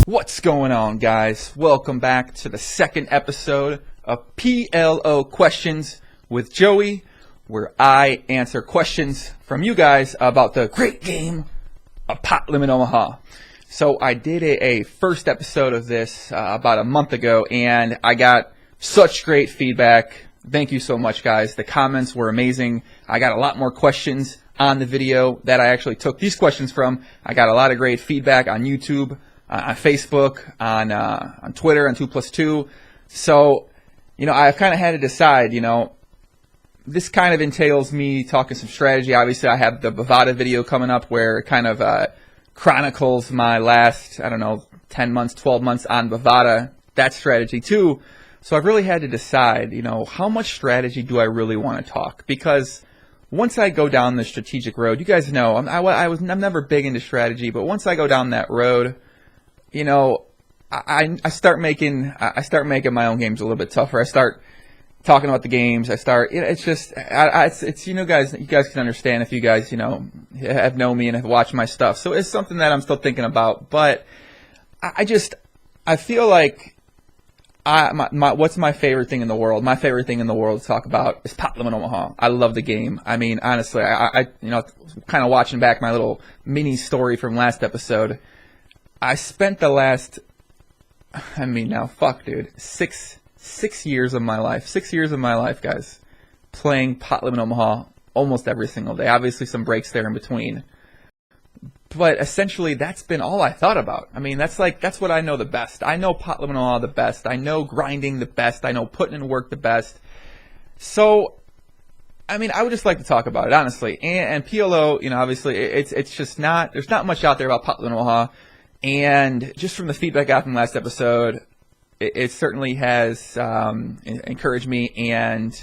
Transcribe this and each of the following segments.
What's going on, guys? Welcome back to the second episode of PLO Questions with Joey, where I answer questions from you guys about the great game of Pot Limit Omaha. So I did a first episode of this about a month ago, and I got such great feedback. Thank you so much, guys. The comments were amazing. I got a lot more questions on the video that I actually took these questions from. I got a lot of great feedback on YouTube, on Facebook, on Twitter, on 2+2. So, I've kind of had to decide, this kind of entails me talking some strategy. Obviously, I have the Bovada video coming up where it kind of chronicles my last, 10 months, 12 months on Bovada, that strategy too. So I've really had to decide, how much strategy do I really want to talk? Because once I go down the strategic road, you guys know, I'm never big into strategy, but once I go down that road, I start making my own games a little bit tougher. I start talking about the games. I start, it's you guys can understand if you guys, have known me and have watched my stuff. So it's something that I'm still thinking about, but I feel like what's my favorite thing in the world? My favorite thing in the world to talk about is Pot Limit Omaha. I love the game. I mean, honestly, I kind of watching back my little mini story from last episode. I spent the last, six years of my life, guys, playing Pot Limit Omaha almost every single day. Obviously, some breaks there in between. But essentially, that's been all I thought about. That's what I know the best. I know Pot Limit Omaha the best. I know grinding the best. I know putting in work the best. So, I would just like to talk about it, honestly. And PLO, obviously, it's just not, there's not much out there about Pot Limit Omaha. And just from the feedback I got from last episode, it certainly has encouraged me and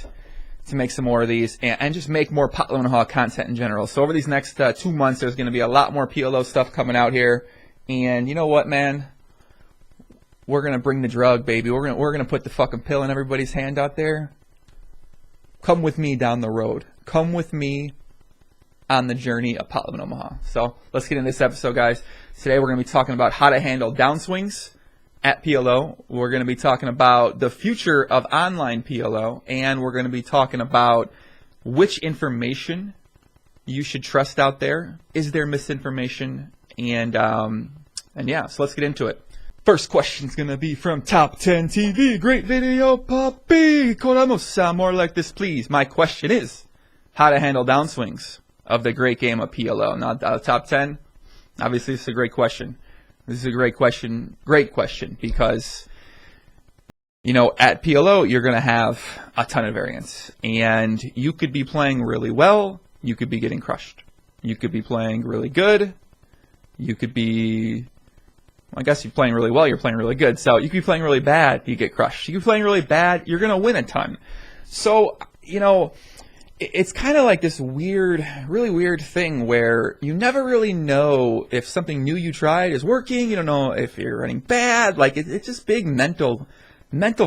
to make some more of these and just make more Pot Limit Omaha content in general. So over these next 2 months, there's going to be a lot more PLO stuff coming out here. And you know what, man? We're going to bring the drug, baby. We're going to put the fucking pill in everybody's hand out there. Come with me down the road. Come with me on the journey of Pot Limit Omaha. So let's get into this episode, guys. Today we're going to be talking about how to handle downswings at PLO. We're going to be talking about the future of online PLO, and we're going to be talking about which information you should trust out there. Is there misinformation? And yeah, so let's get into it. First question is going to be from Top 10 TV. Great video, Poppy. Koramosa, more like this, please. My question is how to handle downswings of the great game of PLO. Now, top 10, obviously, this is a great question. This is a great question because, at PLO, you're going to have a ton of variance. And you could be playing really well. You could be getting crushed. You could be playing really good. You could be, I guess you're playing really well, you're playing really good. So you could be playing really bad, you get crushed. You could be playing really bad, you're going to win a ton. So, it's kind of like this really weird thing where you never really know if something new you tried is working. You don't know if you're running bad. It's just big mental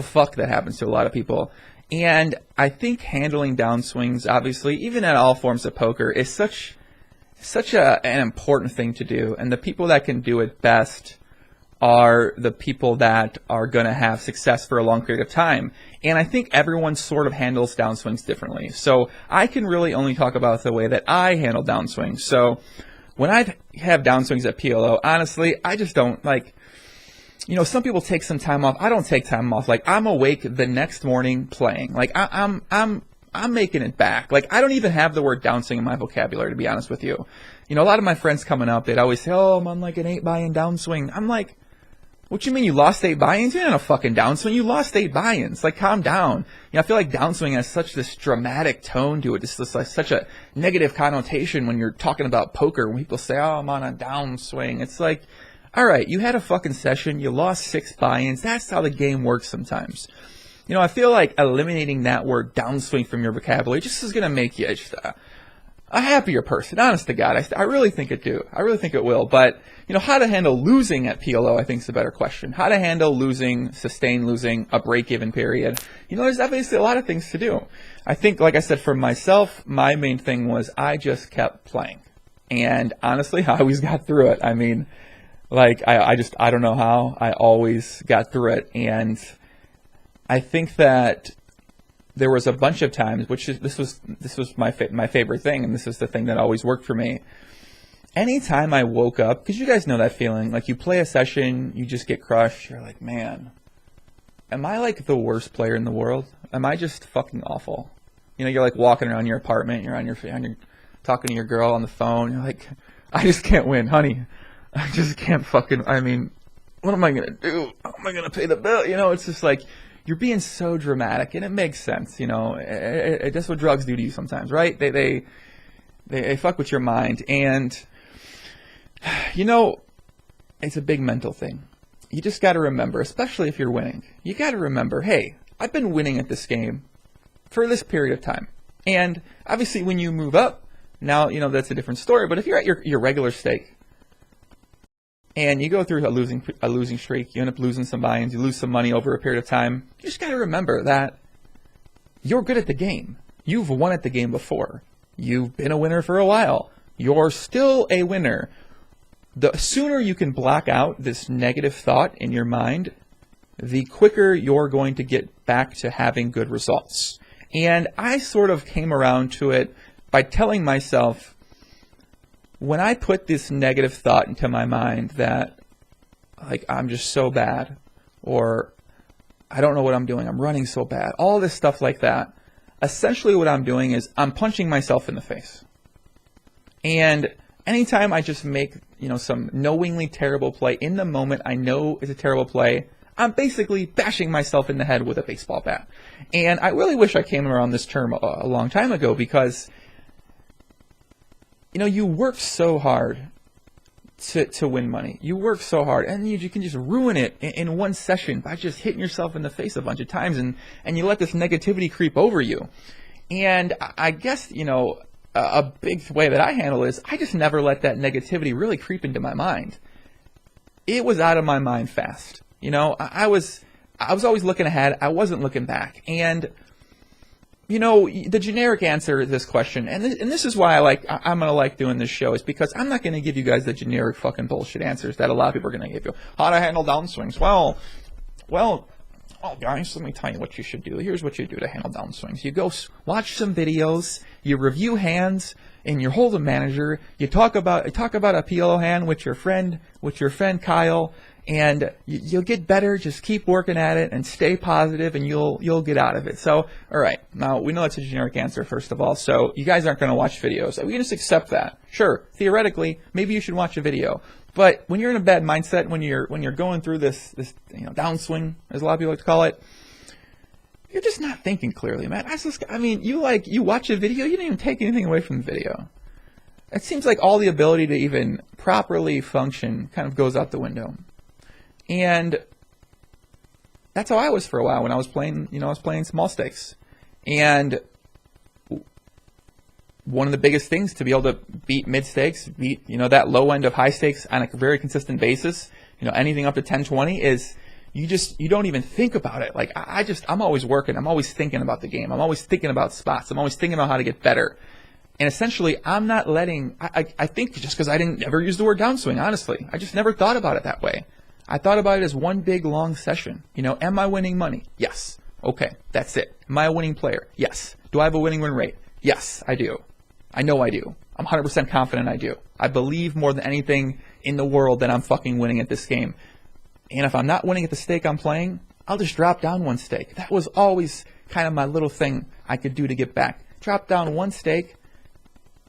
fuck that happens to a lot of people. And I think handling downswings, obviously, even at all forms of poker, is such an important thing to do. And the people that can do it best are the people that are going to have success for a long period of time. And I think everyone sort of handles downswings differently. So I can really only talk about the way that I handle downswings. So when I have downswings at PLO, honestly, I just don't some people take some time off. I don't take time off. I'm awake the next morning playing. I'm making it back. I don't even have the word downswing in my vocabulary, to be honest with you. A lot of my friends coming up, they'd always say, oh, I'm on an 8 buy-in downswing. I'm like, what you mean you lost 8 buy-ins? You're not a fucking downswing. You lost 8 buy-ins. Calm down. I feel like downswing has such this dramatic tone to it. It's just such a negative connotation when you're talking about poker. When people say, oh, I'm on a downswing. It's like, all right, you had a fucking session. You lost 6 buy-ins. That's how the game works sometimes. I feel like eliminating that word downswing from your vocabulary just is going to make you just a happier person. Honest to God, I really think it do. I really think it will. But, how to handle losing at PLO, I think is a better question. How to handle losing, sustain losing, a break-even period. There's obviously a lot of things to do. I think, like I said, for myself, my main thing was I just kept playing. And honestly, I always got through it. Like, I don't know how. I always got through it. And I think that there was a bunch of times, this was my favorite thing, and this is the thing that always worked for me. Anytime I woke up, because you guys know that feeling, like you play a session, you just get crushed, you're like, man, am I like the worst player in the world? Am I just fucking awful? You know, you're like walking around your apartment, you're talking to your girl on the phone, you're like, I just can't win, honey. I just can't I mean, what am I going to do? How am I going to pay the bill? You know, it's just like, you're being so dramatic, and it makes sense, you know. That's what drugs do to you sometimes, right? They fuck with your mind, and you know, it's a big mental thing. You just got to remember, especially if you're winning, you got to remember, hey, I've been winning at this game for this period of time, and obviously when you move up, now you know that's a different story. But if you're at your regular stake, and you go through a losing streak, you end up losing some buy-ins, you lose some money over a period of time, you just got to remember that you're good at the game. You've won at the game before. You've been a winner for a while. You're still a winner. The sooner you can block out this negative thought in your mind, the quicker you're going to get back to having good results. And I sort of came around to it by telling myself, when I put this negative thought into my mind that, like, I'm just so bad, or I don't know what I'm doing, I'm running so bad, all this stuff like that, essentially what I'm doing is I'm punching myself in the face. And anytime I just make, you know, some knowingly terrible play in the moment I know is a terrible play, I'm basically bashing myself in the head with a baseball bat. And I really wish I came around this term a long time ago, because you know, you work so hard to win money. You work so hard, and you can just ruin it in one session by just hitting yourself in the face a bunch of times, and you let this negativity creep over you. And I guess, you know, a big way that I handle is I just never let that negativity really creep into my mind. It was out of my mind fast. You know, I was always looking ahead. I wasn't looking back. And you know, the generic answer to this question, and this is why I'm going to like doing this show, is because I'm not going to give you guys the generic fucking bullshit answers that a lot of people are going to give you. How to handle downswings? Well, guys, let me tell you what you should do. Here's what you do to handle downswings. You go watch some videos, you review hands, and you hold a manager. You talk about a PLO hand with your friend Kyle, and you'll get better. Just keep working at it and stay positive, and you'll get out of it. So, all right, now we know that's a generic answer, first of all. So you guys aren't going to watch videos. We can just accept that. Sure, theoretically, maybe you should watch a video. But when you're in a bad mindset, when you're going through this you know, downswing, as a lot of people like to call it, you're just not thinking clearly, man. You watch a video, you don't even take anything away from the video. It seems like all the ability to even properly function kind of goes out the window. And that's how I was for a while when I was playing, you know, I was playing small stakes. And one of the biggest things to be able to beat mid stakes, beat, you know, that low end of high stakes on a very consistent basis, you know, anything up to 10-20 is you don't even think about it. Like I'm always working. I'm always thinking about the game. I'm always thinking about spots. I'm always thinking about how to get better. And essentially, I'm not letting, I think just because I didn't ever use the word downswing, honestly. I just never thought about it that way. I thought about it as one big, long session. You know, am I winning money? Yes. Okay, that's it. Am I a winning player? Yes. Do I have a winning win rate? Yes, I do. I know I do. I'm 100% confident I do. I believe more than anything in the world that I'm fucking winning at this game. And if I'm not winning at the stake I'm playing, I'll just drop down one stake. That was always kind of my little thing I could do to get back. Drop down one stake,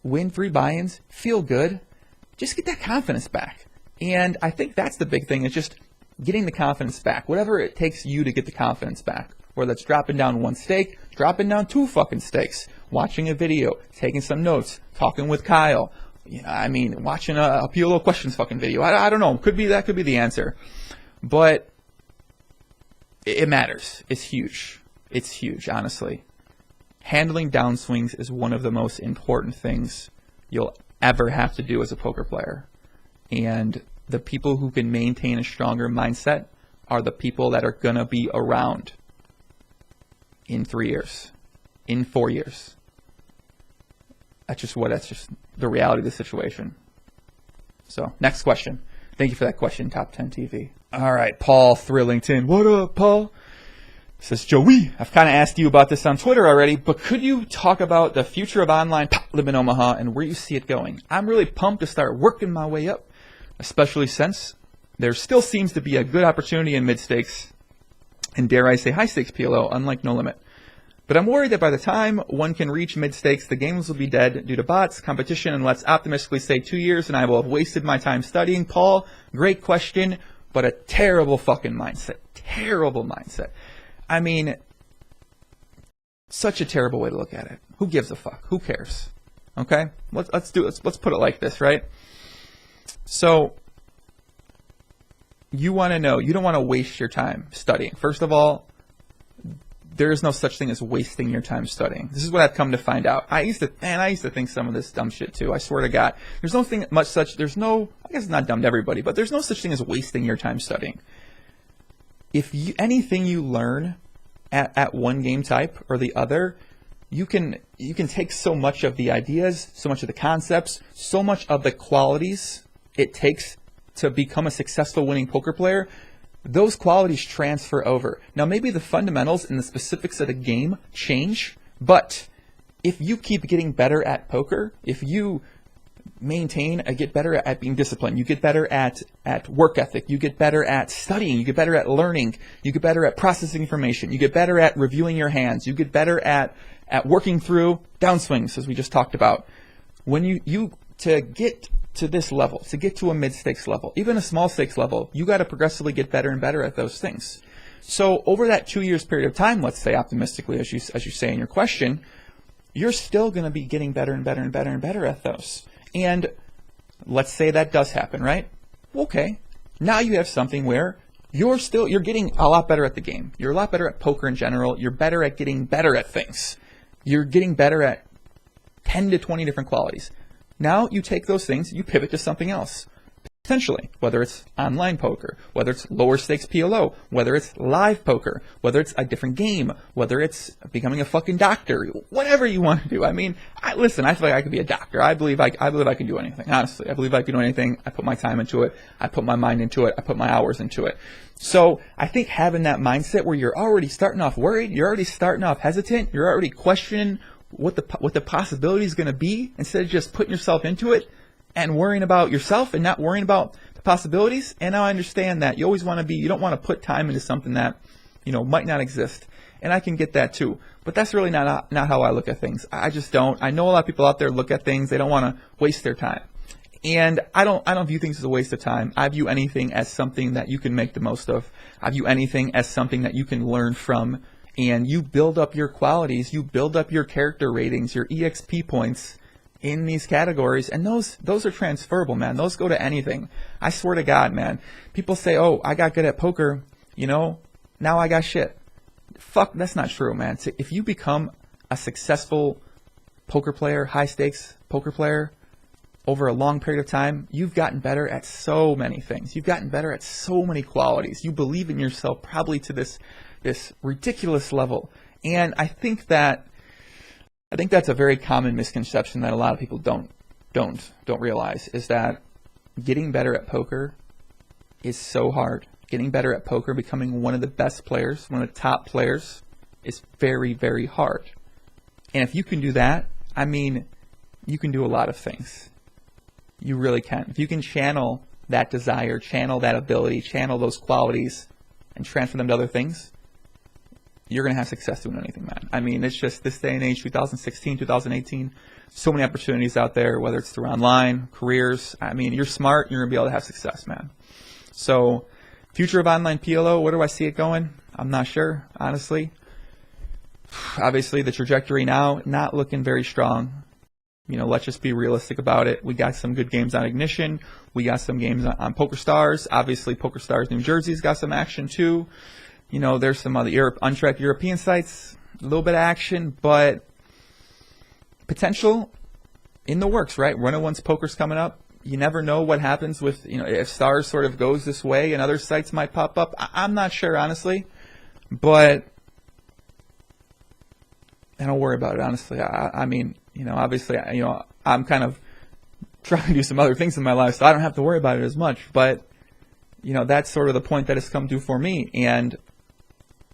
win 3 buy-ins, feel good, just get that confidence back. And I think that's the big thing, is just getting the confidence back. Whatever it takes you to get the confidence back. Whether it's dropping down one stake, dropping down 2 fucking stakes, watching a video, taking some notes, talking with Kyle, you know, I mean, watching a PLO Questions fucking video. I don't know. That could be the answer. But it matters. It's huge. It's huge, honestly. Handling downswings is one of the most important things you'll ever have to do as a poker player. And the people who can maintain a stronger mindset are the people that are going to be around in 3 years, in 4 years. That's just the reality of the situation. So, next question. Thank you for that question, Top 10 TV. All right, Paul Thrillington. What up, Paul? Says, Joey, I've kind of asked you about this on Twitter already, but could you talk about the future of online Pot Limit Omaha and where you see it going? I'm really pumped to start working my way up, especially since there still seems to be a good opportunity in mid-stakes and, dare I say, high-stakes PLO, unlike No Limit. But I'm worried that by the time one can reach mid-stakes, the games will be dead due to bots, competition, and let's optimistically say 2 years, and I will have wasted my time studying. Paul, great question, but a terrible fucking mindset. Terrible mindset. I mean, such a terrible way to look at it. Who gives a fuck? Who cares? Okay? Let's put it like this, right? So, you want to know, you don't want to waste your time studying. First of all, there is no such thing as wasting your time studying. This is what I've come to find out. I used to think some of this dumb shit too. I swear to God. I guess it's not dumb to everybody, but there's no such thing as wasting your time studying. Anything you learn at one game type or the other, you can take so much of the ideas, so much of the concepts, so much of the qualities it takes to become a successful winning poker player. Those qualities transfer over. Now, maybe the fundamentals and the specifics of the game change, but if you keep getting better at poker, if you get better at being disciplined, you get better at work ethic, you get better at studying, you get better at learning, you get better at processing information, you get better at reviewing your hands, you get better at working through downswings, as we just talked about. When you to get to this level, to get to a mid-stakes level, even a small stakes level, you got to progressively get better and better at those things. So over that 2 years period of time, let's say optimistically, as you say in your question, you're still going to be getting better and better and better and better at those. And let's say that does happen, right? Okay. Now you have something where you're getting a lot better at the game. You're a lot better at poker in general. You're better at getting better at things. You're getting better at 10 to 20 different qualities. Now you take those things, you pivot to something else. Potentially, whether it's online poker, whether it's lower stakes PLO, whether it's live poker, whether it's a different game, whether it's becoming a fucking doctor, whatever you want to do. I mean, I feel like I could be a doctor. I believe I can do anything. Honestly, I believe I can do anything. I put my time into it. I put my mind into it. I put my hours into it. So I think having that mindset where you're already starting off worried, you're already starting off hesitant, you're already questioning what the possibility is going to be, instead of just putting yourself into it and worrying about yourself and not worrying about the possibilities. And now I understand that you don't want to put time into something that, might not exist. And I can get that too. But that's really not how I look at things. I just don't. I know a lot of people out there look at things, they don't want to waste their time. And I don't view things as a waste of time. I view anything as something that you can make the most of. I view anything as something that you can learn from. And you build up your qualities, you build up your character ratings, your EXP points in these categories, and those are transferable, man. Those go to anything. I swear to God, man. People say, oh, I got good at poker, now I got shit. Fuck, that's not true, man. If you become a successful poker player, high stakes poker player, over a long period of time, you've gotten better at so many things. You've gotten better at so many qualities. You believe in yourself probably to this ridiculous level. And I think that's a very common misconception that a lot of people don't realize, is that getting better at poker is so hard. Getting better at poker, becoming one of the best players, one of the top players, is very, very hard. And if you can do that, I mean, you can do a lot of things. You really can. If you can channel that desire, channel that ability, channel those qualities, and transfer them to other things, you're going to have success doing anything, man. I mean, it's just this day and age, 2016, 2018, so many opportunities out there, whether it's through online, careers. I mean, you're smart, you're going to be able to have success, man. So, future of online PLO, where do I see it going? I'm not sure, honestly. Obviously, the trajectory now, not looking very strong. Let's just be realistic about it. We got some good games on Ignition. We got some games on PokerStars. Obviously, PokerStars New Jersey's got some action too. There's some other untracked European sites, a little bit of action, but potential in the works, right? Run-of-one's poker's coming up. You never know what happens with, if Stars sort of goes this way and other sites might pop up. I'm not sure, honestly, but I don't worry about it, honestly. I mean, obviously, I'm kind of trying to do some other things in my life, so I don't have to worry about it as much. But, you know, that's sort of the point that has come to for me.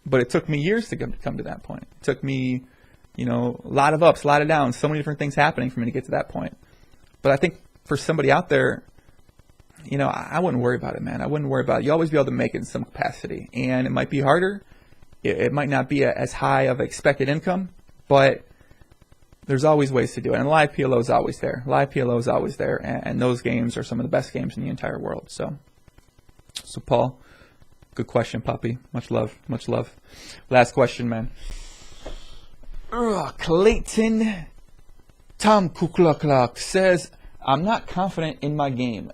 But it took me years to come to that point. It took me, you know, a lot of ups, a lot of downs, so many different things happening for me to get to that point. But I think for somebody out there, you know, I wouldn't worry about it, man. I wouldn't worry about it. You'll always be able to make it in some capacity. And it might be harder. It might not be as high of expected income, but there's always ways to do it. And live PLO is always there. Live PLO is always there. And those games are some of the best games in the entire world. So Paul, good question, puppy. Much love. Much love. Last question, man. Clayton Tom Kukluk says, I'm not confident in my game.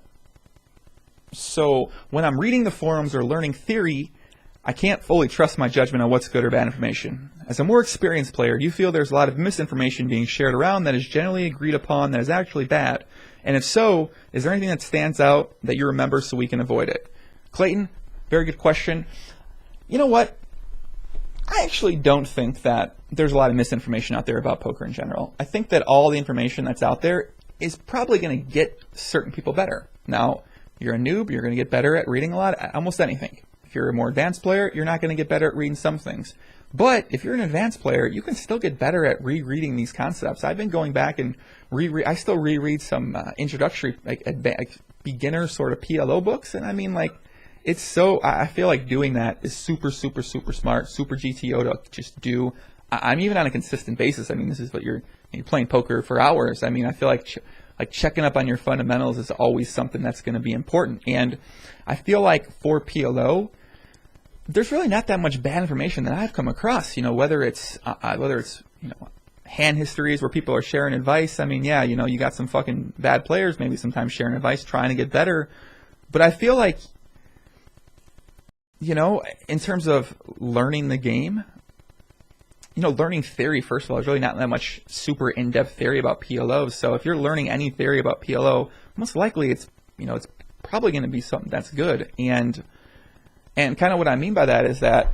So when I'm reading the forums or learning theory, I can't fully trust my judgment on what's good or bad information. As a more experienced player, do you feel there's a lot of misinformation being shared around that is generally agreed upon that is actually bad? And if so, is there anything that stands out that you remember so we can avoid it? Clayton, very good question. You know what? I actually don't think that there's a lot of misinformation out there about poker in general. I think that all the information that's out there is probably going to get certain people better. Now, you're a noob, you're going to get better at reading a lot, almost anything. If you're a more advanced player, you're not going to get better at reading some things. But if you're an advanced player, you can still get better at rereading these concepts. I've been going back and I still reread some introductory, like beginner sort of PLO books. And I mean, like, it's so, I feel like doing that is super, super, super smart, super GTO to just do. I'm even on a consistent basis. I mean, this is what you're playing poker for hours. I mean, I feel like checking up on your fundamentals is always something that's going to be important. And I feel like for PLO, there's really not that much bad information that I've come across. You know, whether it's you know, hand histories where people are sharing advice. I mean, yeah, you know, you got some fucking bad players maybe sometimes sharing advice, trying to get better. But I feel like, you know, in terms of learning the game, you know, learning theory, first of all, is really not that much super in-depth theory about PLO. So if you're learning any theory about PLO, most likely it's, you know, it's probably going to be something that's good. And kind of what I mean by that is that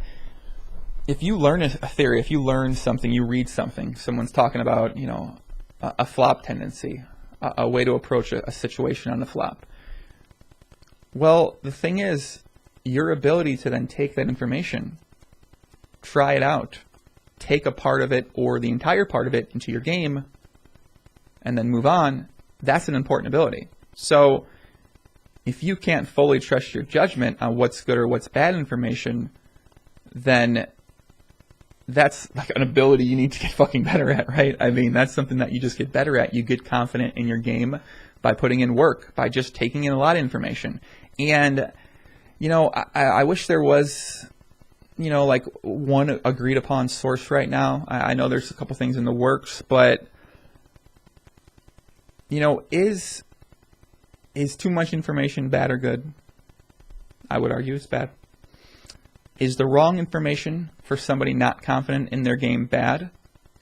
if you learn a theory, if you learn something, you read something, someone's talking about, you know, a flop tendency, a way to approach a situation on the flop. Well, the thing is, your ability to then take that information, try it out, take a part of it or the entire part of it into your game, and then move on, that's an important ability. So if you can't fully trust your judgment on what's good or what's bad information, then that's like an ability you need to get fucking better at, right? I mean, that's something that you just get better at. You get confident in your game by putting in work, by just taking in a lot of information. And, you know, I wish there was, you know, like one agreed upon source right now. I know there's a couple things in the works, but, you know, is too much information bad or good? I would argue it's bad. Is the wrong information for somebody not confident in their game bad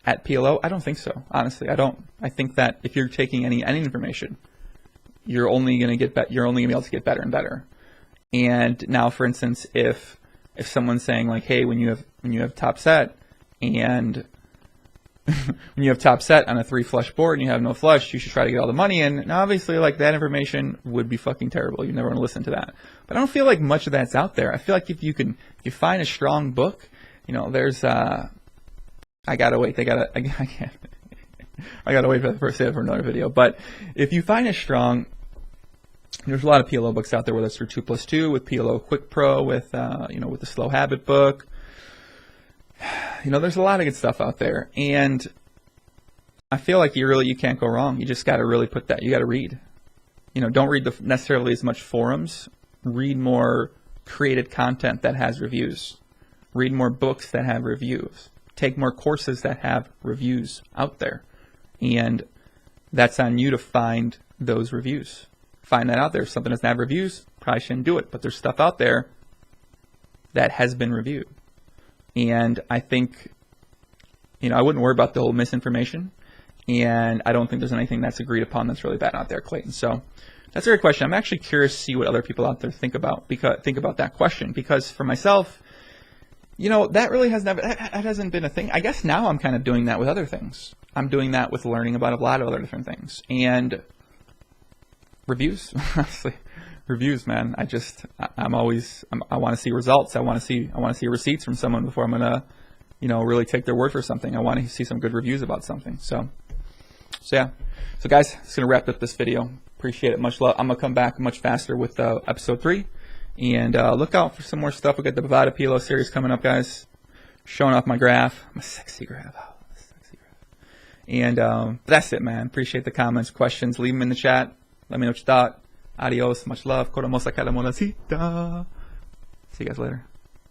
at PLO? I don't think so. Honestly, I don't. I think that if you're taking any information, you're only going to be able to get better and better. And now, for instance, if someone's saying like, hey, when you have top set and when you have top set on a 3 flush board and you have no flush, you should try to get all the money in. And obviously, like, that information would be fucking terrible. You never want to listen to that. But I don't feel like much of that's out there. I feel like if you find a strong book, you know, there's I gotta wait. I can't. I gotta wait for the first day for another video. But if you find a strong, there's a lot of PLO books out there, whether it's through 2+2 with PLO Quick Pro, with with the Slow Habit book. You know, there's a lot of good stuff out there, and I feel like you can't go wrong. You just got to really you got to read. You know, don't read necessarily as much forums. Read more created content that has reviews. Read more books that have reviews. Take more courses that have reviews out there, and that's on you to find those reviews. Find that out there. If something doesn't have reviews, probably shouldn't do it. But there's stuff out there that has been reviewed. And I think, you know, I wouldn't worry about the whole misinformation. And I don't think there's anything that's agreed upon that's really bad out there, Clayton. So that's a great question. I'm actually curious to see what other people out there think about that question. Because for myself, you know, that hasn't been a thing. I guess now I'm kind of doing that with other things. I'm doing that with learning about a lot of other different things. And reviews. Honestly, reviews, man. I want to see results. I want to see receipts from someone before I'm gonna, really take their word for something. I want to see some good reviews about something. So yeah. So guys, just gonna wrap up this video. Appreciate it. Much love. I'm gonna come back much faster with episode 3, and look out for some more stuff. We got the Bovada PLO series coming up, guys. Showing off my graph, my sexy graph. And that's it, man. Appreciate the comments, questions. Leave them in the chat. Let me know what you thought. Adios. Much love. See you guys later.